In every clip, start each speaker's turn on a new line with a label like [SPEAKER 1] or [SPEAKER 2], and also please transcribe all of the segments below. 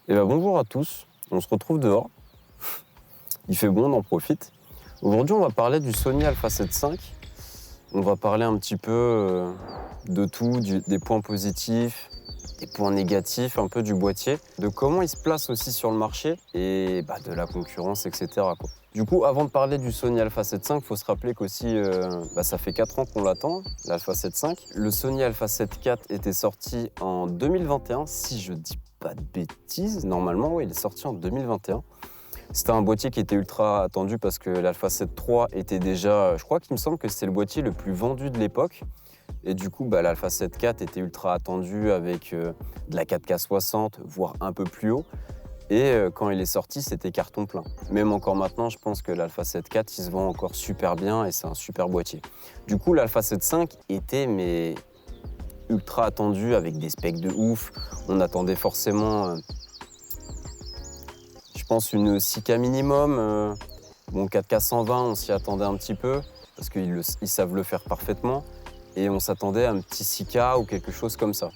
[SPEAKER 1] Eh ben, bonjour à tous, on se retrouve dehors, il fait bon, on en profite. Aujourd'hui, on va parler du Sony Alpha 7 V. On va parler un petit peu de tout, des points positifs, des points négatifs, un peu du boîtier, de comment il se place aussi sur le marché et de la concurrence, etc. quoi. Du coup, avant de parler du Sony Alpha 7 V, il faut se rappeler qu'aussi, ça fait 4 ans qu'on l'attend, l'Alpha 7 V. Le Sony Alpha 7 IV était sorti en 2021, si je dis pas de bêtises. Normalement, oui, il est sorti en 2021. C'était un boîtier qui était ultra attendu parce que l'Alpha 7 III était déjà, je crois qu'il me semble que c'était le boîtier le plus vendu de l'époque. Et du coup, l'Alpha 7 IV était ultra attendu avec de la 4K 60, voire un peu plus haut. Et quand il est sorti, c'était carton plein. Même encore maintenant, je pense que l'Alpha 7 IV, il se vend encore super bien et c'est un super boîtier. Du coup, l'Alpha 7 V était ultra attendu avec des specs de ouf. On attendait forcément, je pense, une 6K minimum. 4K 120, on s'y attendait un petit peu parce qu'ils savent le faire parfaitement. Et on s'attendait à un petit 6K ou quelque chose comme ça.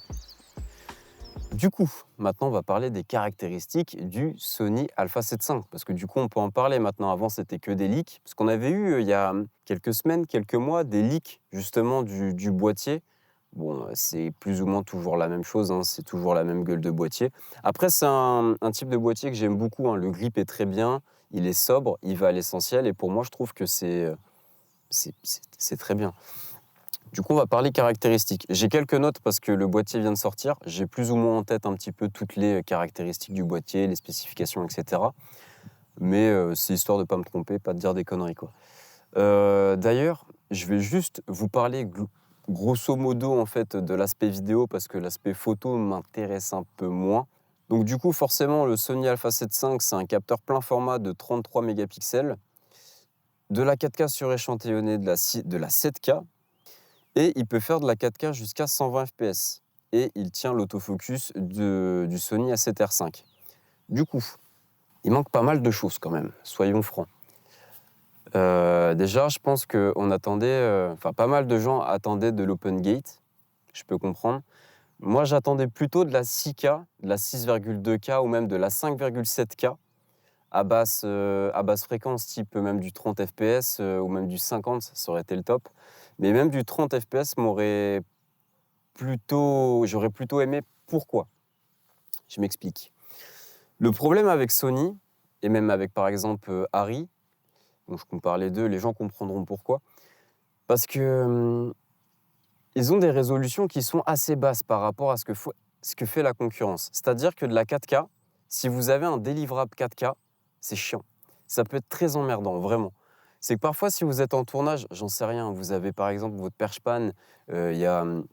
[SPEAKER 1] Du coup, maintenant, on va parler des caractéristiques du Sony Alpha 7 V. Parce que du coup, on peut en parler maintenant. Avant, c'était que des leaks. Parce qu'on avait eu, il y a quelques semaines, quelques mois, des leaks, justement, du boîtier. Bon, c'est plus ou moins toujours la même chose, hein, c'est toujours la même gueule de boîtier. Après, c'est un type de boîtier que j'aime beaucoup, hein. Le grip est très bien, il est sobre, il va à l'essentiel. Et pour moi, je trouve que c'est très bien. Du coup, on va parler caractéristiques. J'ai quelques notes parce que le boîtier vient de sortir. J'ai plus ou moins en tête un petit peu toutes les caractéristiques du boîtier, les spécifications, etc. Mais c'est histoire de ne pas me tromper, pas de dire des conneries, quoi. D'ailleurs, je vais juste vous parler grosso modo en fait, de l'aspect vidéo parce que l'aspect photo m'intéresse un peu moins. Donc du coup, forcément, le Sony Alpha 7 V, c'est un capteur plein format de 33 mégapixels, de la 4K suréchantillonnée de la 7K. Et il peut faire de la 4K jusqu'à 120 fps. Et il tient l'autofocus du Sony A7R5. Du coup, il manque pas mal de choses quand même, soyons francs. Déjà, je pense qu'on attendait, pas mal de gens attendaient de l'Open Gate, je peux comprendre. Moi, j'attendais plutôt de la 6K, de la 6,2K ou même de la 5,7K à basse fréquence, type même du 30 fps ou même du 50, ça aurait été le top. Mais même du 30 fps j'aurais plutôt aimé. Pourquoi? Je m'explique. Le problème avec Sony, et même avec par exemple Harry, dont je compare les deux, les gens comprendront pourquoi. Parce que ils ont des résolutions qui sont assez basses par rapport à ce que fait la concurrence. C'est-à-dire que de la 4K, si vous avez un délivrable 4K, c'est chiant. Ça peut être très emmerdant, vraiment. C'est que parfois, si vous êtes en tournage, j'en sais rien, vous avez par exemple votre perche panne, on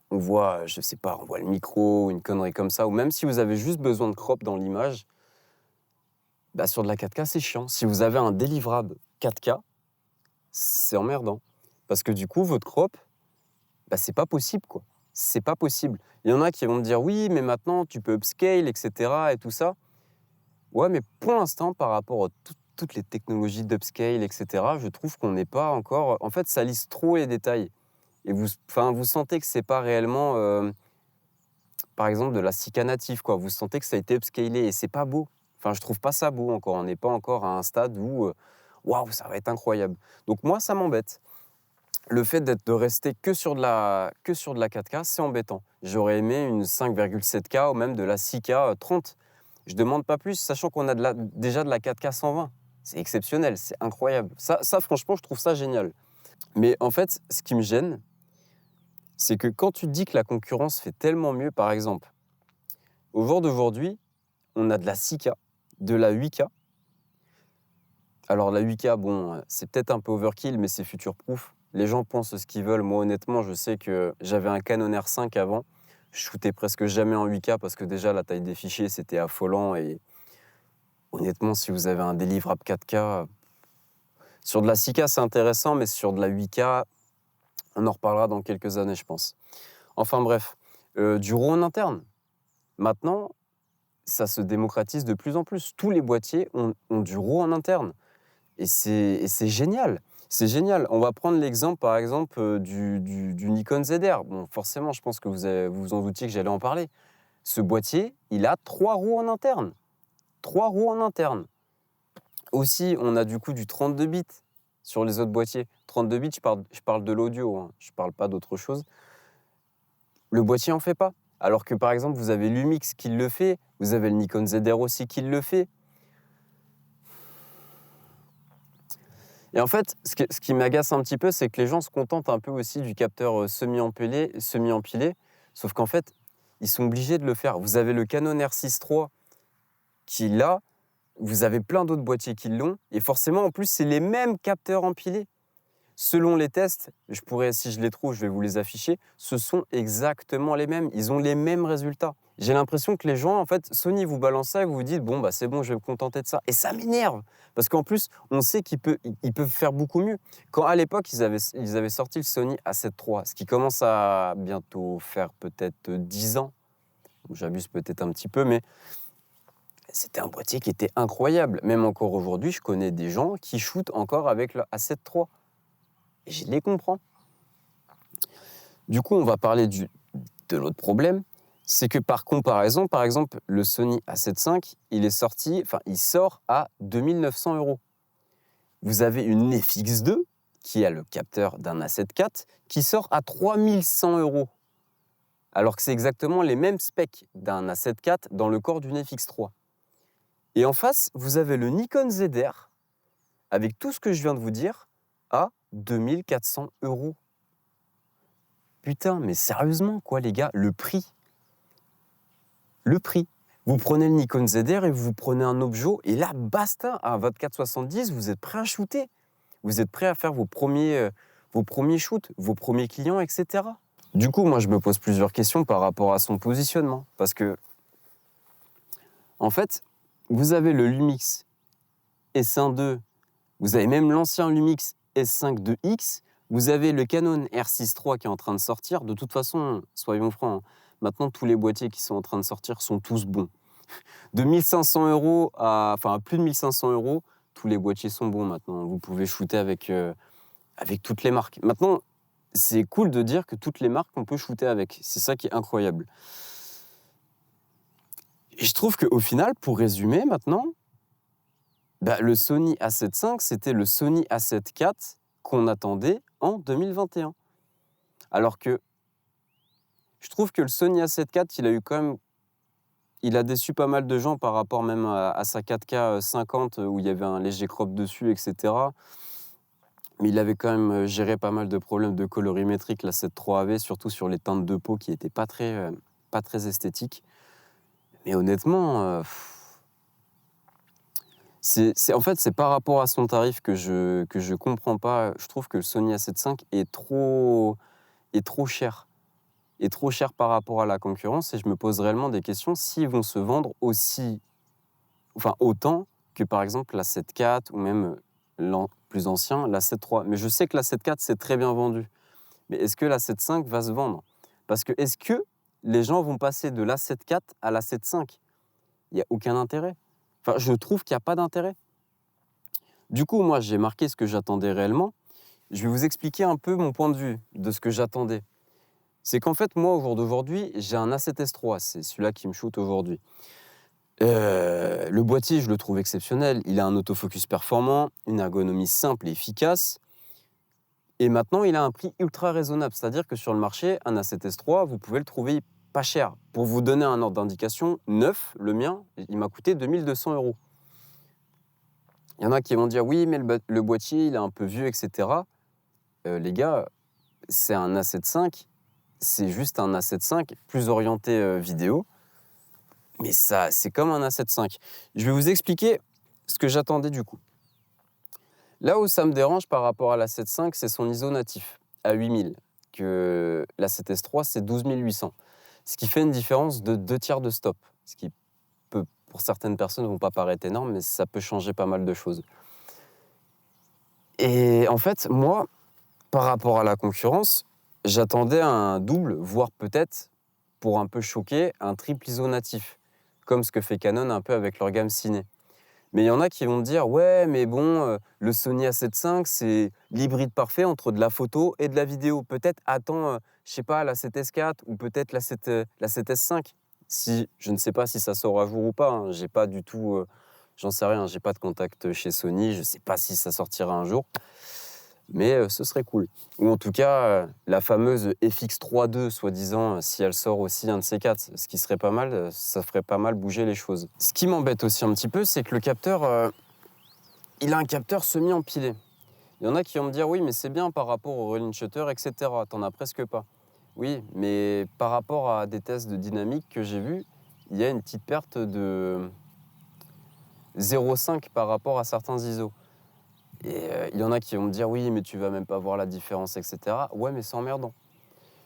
[SPEAKER 1] voit, je sais pas, on voit le micro, une connerie comme ça, ou même si vous avez juste besoin de crop dans l'image, sur de la 4K, c'est chiant. Si vous avez un délivrable 4K, c'est emmerdant. Parce que du coup, votre crop, c'est pas possible, quoi. C'est pas possible. Il y en a qui vont me dire, oui, mais maintenant, tu peux upscale, etc. et tout ça. Ouais, mais pour l'instant, par rapport à toutes les technologies d'upscale, etc., je trouve qu'on n'est pas encore... En fait, ça lisse trop les détails. Et vous sentez que c'est pas réellement, par exemple, de la 6K native, quoi. Vous sentez que ça a été upscalé et c'est pas beau. Enfin, je trouve pas ça beau encore. On n'est pas encore à un stade où, waouh, ça va être incroyable. Donc moi, ça m'embête. Le fait de rester que sur de la 4K, c'est embêtant. J'aurais aimé une 5,7K ou même de la 6K 30. Je demande pas plus, sachant qu'on a déjà de la 4K 120. C'est exceptionnel, c'est incroyable. Ça, franchement, je trouve ça génial. Mais en fait, ce qui me gêne, c'est que quand tu dis que la concurrence fait tellement mieux, par exemple, au jour d'aujourd'hui, on a de la 6K, de la 8K. Alors la 8K, bon, c'est peut-être un peu overkill, mais c'est future-proof. Les gens pensent ce qu'ils veulent. Moi, honnêtement, je sais que j'avais un Canon R5 avant. Je shootais presque jamais en 8K parce que déjà, la taille des fichiers, c'était affolant. Et honnêtement, si vous avez un délivrable 4K, sur de la 6K, c'est intéressant, mais sur de la 8K, on en reparlera dans quelques années, je pense. Enfin bref, du RAW en interne. Maintenant, ça se démocratise de plus en plus. Tous les boîtiers ont du RAW en interne. Et c'est génial. C'est génial. On va prendre l'exemple, par exemple, du Nikon ZR. Bon, forcément, je pense que vous vous en doutiez que j'allais en parler. Ce boîtier, il a 3 roues en interne. 3 roues en interne. Aussi, on a du coup du 32 bits sur les autres boîtiers. 32 bits, je parle de l'audio, hein, je ne parle pas d'autre chose. Le boîtier n'en fait pas. Alors que par exemple, vous avez Lumix qui le fait, vous avez le Nikon ZR aussi qui le fait. Et en fait, ce qui m'agace un petit peu, c'est que les gens se contentent un peu aussi du capteur semi-empilé, sauf qu'en fait, ils sont obligés de le faire. Vous avez le Canon R6 III qui l'a, vous avez plein d'autres boîtiers qui l'ont, et forcément, en plus, c'est les mêmes capteurs empilés. Selon les tests, si je les trouve, je vais vous les afficher, ce sont exactement les mêmes. Ils ont les mêmes résultats. J'ai l'impression que les gens, en fait, Sony vous balance ça et vous vous dites, bon, bah c'est bon, je vais me contenter de ça. Et ça m'énerve, parce qu'en plus, on sait qu'ils peuvent faire beaucoup mieux. Quand à l'époque, ils avaient sorti le Sony A7 III, ce qui commence à bientôt faire peut-être 10 ans, j'abuse peut-être un petit peu, mais c'était un boîtier qui était incroyable. Même encore aujourd'hui, je connais des gens qui shootent encore avec le A7 III. Et je les comprends. Du coup, on va parler de l'autre problème, c'est que par comparaison, par exemple, le Sony A7 IV, il sort à 2 900 €. Vous avez une FX2, qui a le capteur d'un A7 IV, qui sort à 3 100 €. Alors que c'est exactement les mêmes specs d'un A7 IV dans le corps d'une FX3. Et en face, vous avez le Nikon ZR, avec tout ce que je viens de vous dire, à 2 400 €. Putain, mais sérieusement, quoi, les gars, le prix. Le prix. Vous prenez le Nikon ZR et vous prenez un Objo, et là, basta, à 24-70, vous êtes prêt à shooter. Vous êtes prêt à faire vos premiers shoots, vos premiers clients, etc. Du coup, moi, je me pose plusieurs questions par rapport à son positionnement. Parce que, en fait, vous avez le Lumix S1 II, vous avez même l'ancien Lumix S5 2X, vous avez le Canon R6 III qui est en train de sortir. De toute façon, soyons francs, hein, maintenant, tous les boîtiers qui sont en train de sortir sont tous bons. De 1 500 € à plus de 1 500 €, tous les boîtiers sont bons maintenant. Vous pouvez shooter avec toutes les marques. Maintenant, c'est cool de dire que toutes les marques, on peut shooter avec. C'est ça qui est incroyable. Et je trouve qu'au final, pour résumer maintenant, le Sony A7 V, c'était le Sony A7 IV qu'on attendait en 2021. Alors que je trouve que le Sony A7 IV, il a déçu pas mal de gens par rapport même à sa 4K 50 où il y avait un léger crop dessus, etc. Mais il avait quand même géré pas mal de problèmes de colorimétrie que l'A7 III avait, surtout sur les teintes de peau qui n'étaient pas très esthétiques. Mais honnêtement, en fait, c'est par rapport à son tarif que je comprends pas. Je trouve que le Sony A7 V est trop cher. Est trop cher par rapport à la concurrence, et je me pose réellement des questions s'ils vont se vendre autant que par exemple l'A7 IV ou même plus ancien, l'A7 III. Mais je sais que l'A7 IV s'est très bien vendu. Mais est-ce que l'A7 V va se vendre? Parce que est-ce que les gens vont passer de l'A7 IV à l'A7 V? Il n'y a aucun intérêt. Je trouve qu'il n'y a pas d'intérêt. Du coup, moi, j'ai marqué ce que j'attendais réellement. Je vais vous expliquer un peu mon point de vue de ce que j'attendais. C'est qu'en fait, moi, au jour d'aujourd'hui, j'ai un A7S III. C'est celui-là qui me shoot aujourd'hui. Le boîtier, je le trouve exceptionnel. Il a un autofocus performant, une ergonomie simple et efficace. Et maintenant, il a un prix ultra raisonnable. C'est-à-dire que sur le marché, un A7S III, vous pouvez le trouver pas cher. Pour vous donner un ordre d'indication, neuf, le mien, il m'a coûté 2 200 €. Il y en a qui vont dire, oui, mais le boîtier, il est un peu vieux, etc. Les gars, c'est un A7 V. C'est juste un A7 V plus orienté vidéo. Mais ça, c'est comme un A7 V. Je vais vous expliquer ce que j'attendais du coup. Là où ça me dérange par rapport à l'A7 V, c'est son ISO natif à 8000, que l'A7S III, c'est 12 800. Ce qui fait une différence de 2/3 de stop. Ce qui peut, pour certaines personnes, ne vont pas paraître énorme, mais ça peut changer pas mal de choses. Et en fait, moi, par rapport à la concurrence, j'attendais un double, voire peut-être, pour un peu choquer, un triple ISO natif, comme ce que fait Canon un peu avec leur gamme Ciné. Mais il y en a qui vont me dire, ouais, mais bon, le Sony A7 V, c'est l'hybride parfait entre de la photo et de la vidéo. Peut-être attends, je sais pas, la 7S4 ou peut-être la 7S5. Je ne sais pas si ça sort à jour ou pas, hein. J'ai pas du tout, j'en sais rien, j'ai pas de contact chez Sony, je sais pas si ça sortira un jour, mais ce serait cool. Ou en tout cas, la fameuse FX3 II, soi-disant, si elle sort aussi un de ces 4, ce qui serait pas mal, ça ferait pas mal bouger les choses. Ce qui m'embête aussi un petit peu, c'est que le capteur, il a un capteur semi-empilé. Il y en a qui vont me dire: «Oui, mais c'est bien par rapport au rolling shutter et cetera, tu as presque pas». Oui, mais par rapport à des tests de dynamique que j'ai vus, il y a une petite perte de 0,5 par rapport à certains ISO. Et il y en a qui vont me dire: «Oui, mais tu vas même pas voir la différence et cetera». Ouais, mais c'est emmerdant.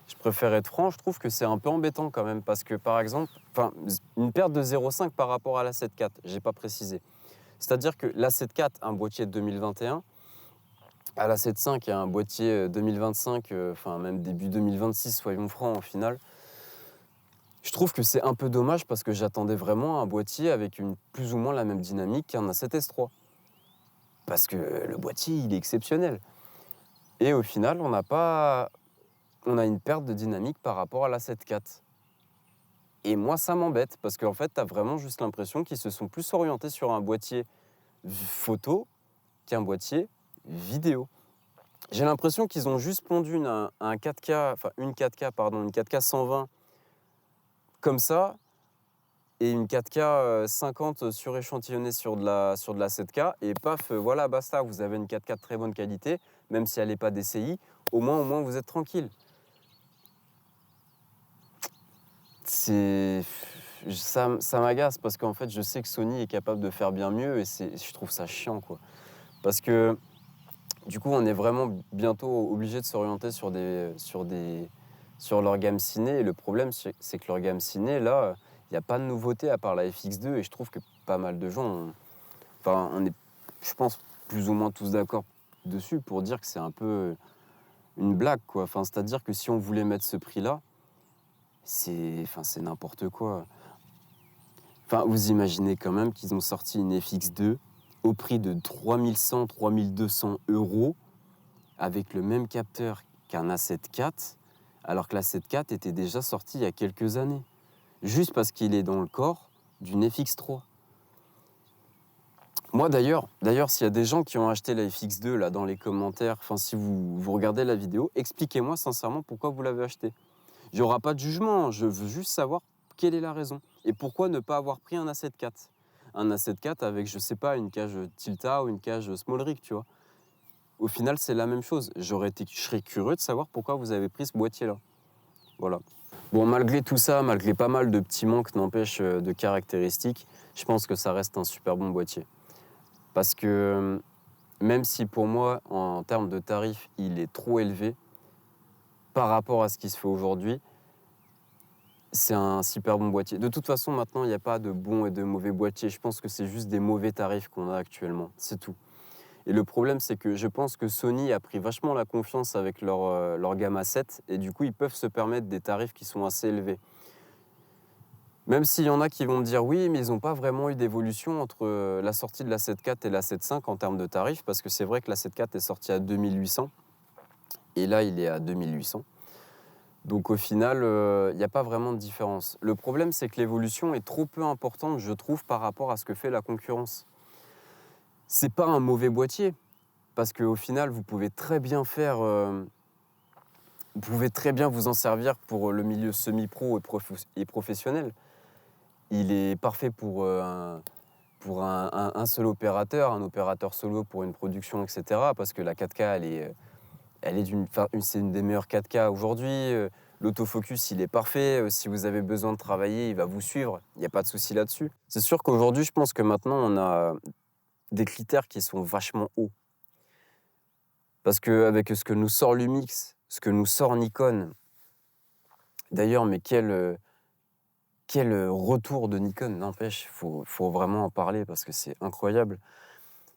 [SPEAKER 1] Je préfère être franc, je trouve que c'est un peu embêtant quand même parce que, par exemple, une perte de 0,5 par rapport à la 7 IV, j'ai pas précisé. C'est-à-dire que la 7 IV, un boîtier de 2021, à la 7.5, il y a un boîtier 2025, enfin même début 2026, soyons francs, au final. Je trouve que c'est un peu dommage parce que j'attendais vraiment un boîtier avec plus ou moins la même dynamique qu'un A7S3. Parce que le boîtier, il est exceptionnel. Et au final, on a une perte de dynamique par rapport à la 7.4. Et moi, ça m'embête parce qu'en fait, tu as vraiment juste l'impression qu'ils se sont plus orientés sur un boîtier photo qu'un boîtier vidéo. J'ai l'impression qu'ils ont juste pondu une 4K, enfin une 4K, pardon, une 4K 120 comme ça, et une 4K 50 suréchantillonnée sur de la 7K, et paf, voilà, basta, vous avez une 4K de très bonne qualité, même si elle n'est pas DCI, au moins vous êtes tranquille. Ça m'agace parce qu'en fait, je sais que Sony est capable de faire bien mieux, et je trouve ça chiant, quoi. Parce que du coup, on est vraiment bientôt obligé de s'orienter sur leur gamme ciné. Et le problème, c'est que leur gamme ciné, là, il n'y a pas de nouveauté à part la FX2. Et je trouve que pas mal de gens, on est, je pense, plus ou moins tous d'accord dessus pour dire que c'est un peu une blague, quoi. Enfin, c'est-à-dire que si on voulait mettre ce prix-là, c'est n'importe quoi. Enfin, vous imaginez quand même qu'ils ont sorti une FX2 au prix de 3100, 3200 euros, avec le même capteur qu'un A7 IV, alors que l'A7 IV était déjà sorti il y a quelques années, juste parce qu'il est dans le corps d'une FX3. Moi d'ailleurs, s'il y a des gens qui ont acheté la FX2 là dans les commentaires, enfin si vous regardez la vidéo, expliquez-moi sincèrement pourquoi vous l'avez acheté. Il n'y aura pas de jugement, je veux juste savoir quelle est la raison et pourquoi ne pas avoir pris un A7 IV. Un A7 IV avec, je sais pas, une cage Tilta ou une cage Small Rig, tu vois. Au final, c'est la même chose. Je serais curieux de savoir pourquoi vous avez pris ce boîtier-là. Voilà. Bon, malgré tout ça, malgré pas mal de petits manques, n'empêche, de caractéristiques, je pense que ça reste un super bon boîtier. Parce que même si pour moi, en termes de tarifs, il est trop élevé par rapport à ce qui se fait aujourd'hui, c'est un super bon boîtier. De toute façon, maintenant, il n'y a pas de bons et de mauvais boîtiers. Je pense que c'est juste des mauvais tarifs qu'on a actuellement. C'est tout. Et le problème, c'est que je pense que Sony a pris vachement la confiance avec leur gamme A7, et du coup, ils peuvent se permettre des tarifs qui sont assez élevés. Même s'il y en a qui vont me dire oui, mais ils n'ont pas vraiment eu d'évolution entre la sortie de la 7.4 et la 7.5 en termes de tarifs, parce que c'est vrai que la 7.4 est sortie à 2800, et là, il est à 2800. Donc au final, il n'y a pas vraiment de différence. Le problème, c'est que l'évolution est trop peu importante, je trouve, par rapport à ce que fait la concurrence. C'est pas un mauvais boîtier, parce qu'au final, vous pouvez très bien vous pouvez très bien vous en servir pour le milieu semi-pro et professionnel. Il est parfait pour un seul opérateur, un opérateur solo pour une production, etc. Parce que la 4K, c'est une des meilleures 4K aujourd'hui. L'autofocus, il est parfait. Si vous avez besoin de travailler, il va vous suivre. Il n'y a pas de souci là-dessus. C'est sûr qu'aujourd'hui, je pense que maintenant, on a des critères qui sont vachement hauts. Parce qu'avec ce que nous sort Lumix, ce que nous sort Nikon, d'ailleurs, mais quel retour de Nikon, n'empêche, faut vraiment en parler parce que c'est incroyable.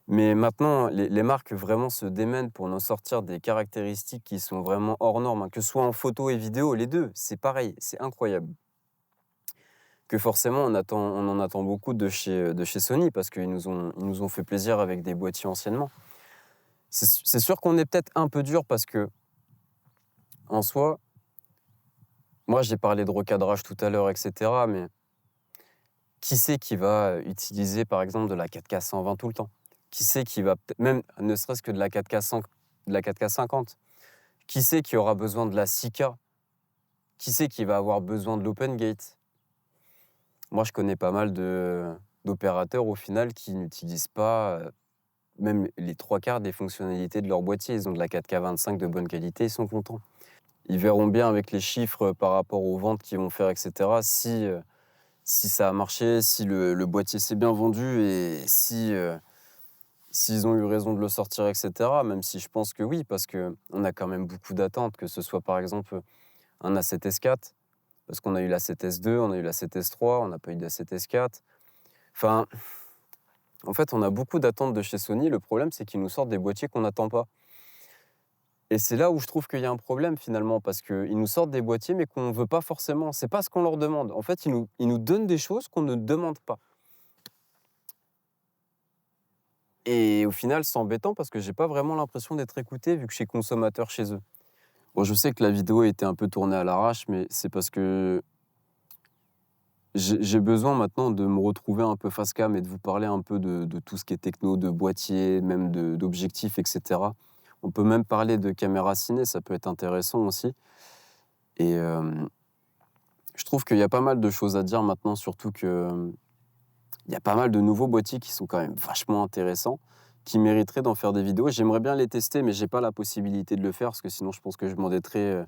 [SPEAKER 1] Mais maintenant, les marques vraiment se démènent pour nous sortir des caractéristiques qui sont vraiment hors normes, hein. Que ce soit en photo et vidéo, les deux, c'est pareil, c'est incroyable. Que forcément, on en attend beaucoup de chez Sony parce qu'ils nous ont fait plaisir avec des boîtiers anciennement. C'est sûr qu'on est peut-être un peu dur parce que, en soi, moi j'ai parlé de recadrage tout à l'heure, etc. Mais Qui c'est qui va utiliser, par exemple, de la 4K 120 tout le temps? Qui c'est qui va peut-être même ne serait-ce que de la 4K 100 de la 4K 50? Qui c'est qui aura besoin de la 6K? Qui c'est qui va avoir besoin de l'open gate? Moi, je connais pas mal d'opérateurs, au final, qui n'utilisent pas, même les 3/4 des fonctionnalités de leur boîtier. Ils ont de la 4K 25 de bonne qualité, ils sont contents. Ils verront bien avec les chiffres, par rapport aux ventes qu'ils vont faire et cetera, si ça a marché, si le boîtier s'est bien vendu et s'ils ont eu raison de le sortir et cetera. Même si je pense que oui, parce qu'on a quand même beaucoup d'attentes, que ce soit, par exemple, un A7S4, parce qu'on a eu l'A7S2, on a eu l'A7S3, on n'a pas eu d'A7S4. Enfin, en fait, on a beaucoup d'attentes de chez Sony. Le problème, c'est qu'ils nous sortent des boîtiers qu'on n'attend pas. Et c'est là où je trouve qu'il y a un problème finalement, parce qu'ils nous sortent des boîtiers, mais qu'on ne veut pas forcément. C'est pas ce qu'on leur demande. En fait, ils nous donnent des choses qu'on ne demande pas. Et au final, c'est embêtant parce que j'ai pas vraiment l'impression d'être écouté vu que je suis consommateur chez eux. Bon, je sais que la vidéo a été un peu tournée à l'arrache, mais c'est parce que j'ai besoin maintenant de me retrouver un peu face cam et de vous parler un peu de tout ce qui est techno, de boîtier, même d'objectifs, et cetera. On peut même parler de caméra ciné, ça peut être intéressant aussi. Et je trouve qu'il y a pas mal de choses à dire maintenant, surtout qu'il y a pas mal de nouveaux boîtiers qui sont quand même vachement intéressants, qui mériteraient d'en faire des vidéos. J'aimerais bien les tester, mais j'ai pas la possibilité de le faire, parce que sinon je pense que je m'endetterais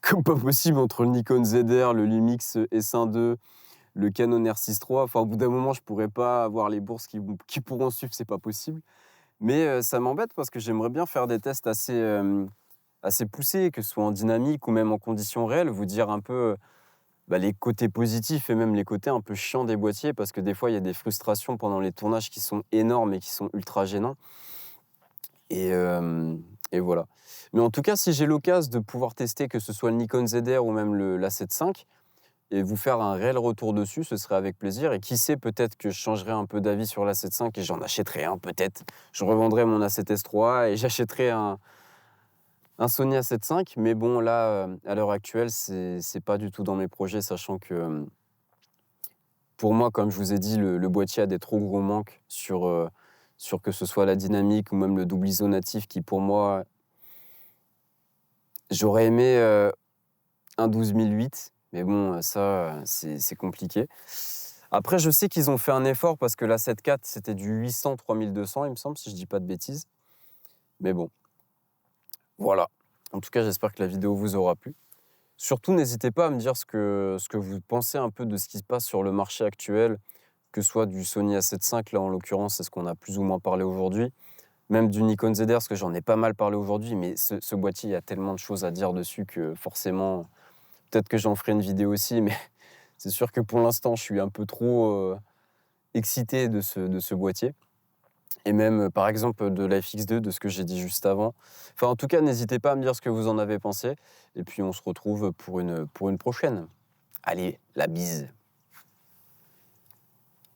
[SPEAKER 1] comme pas possible entre le Nikon ZR, le Lumix S1 II, le Canon R6 III. Enfin, au bout d'un moment, je pourrais pas avoir les bourses qui pourront suivre, c'est pas possible. Mais ça m'embête parce que j'aimerais bien faire des tests assez poussés, que ce soit en dynamique ou même en conditions réelles, vous dire un peu les côtés positifs et même les côtés un peu chiants des boîtiers, parce que des fois, il y a des frustrations pendant les tournages qui sont énormes et qui sont ultra gênants. Et, et voilà. Mais en tout cas, si j'ai l'occasion de pouvoir tester, que ce soit le Nikon ZR ou même l'A7 V, et vous faire un réel retour dessus, ce serait avec plaisir. Et qui sait, peut-être que je changerai un peu d'avis sur l'A7 V et j'en achèterai un, peut-être. Je revendrai mon A7S III et j'achèterai un Sony A7 V. Mais bon, là, à l'heure actuelle, c'est pas du tout dans mes projets, sachant que pour moi, comme je vous ai dit, le boîtier a des trop gros manques sur que ce soit la dynamique ou même le double ISO natif, qui pour moi, j'aurais aimé un 12008, mais bon, ça, c'est compliqué. Après, je sais qu'ils ont fait un effort parce que la 7.4, c'était du 800-3200, il me semble, si je dis pas de bêtises. Mais bon, voilà. En tout cas, j'espère que la vidéo vous aura plu. Surtout, n'hésitez pas à me dire ce que vous pensez un peu de ce qui se passe sur le marché actuel, que ce soit du Sony A7 V, là en l'occurrence, c'est ce qu'on a plus ou moins parlé aujourd'hui, même du Nikon ZR, parce que j'en ai pas mal parlé aujourd'hui, mais ce boîtier, il y a tellement de choses à dire dessus que forcément, peut-être que j'en ferai une vidéo aussi, mais c'est sûr que pour l'instant, je suis un peu trop excité de ce boîtier. Et même, par exemple, de la FX2, de ce que j'ai dit juste avant. Enfin, en tout cas, n'hésitez pas à me dire ce que vous en avez pensé. Et puis, on se retrouve pour une prochaine. Allez, la bise.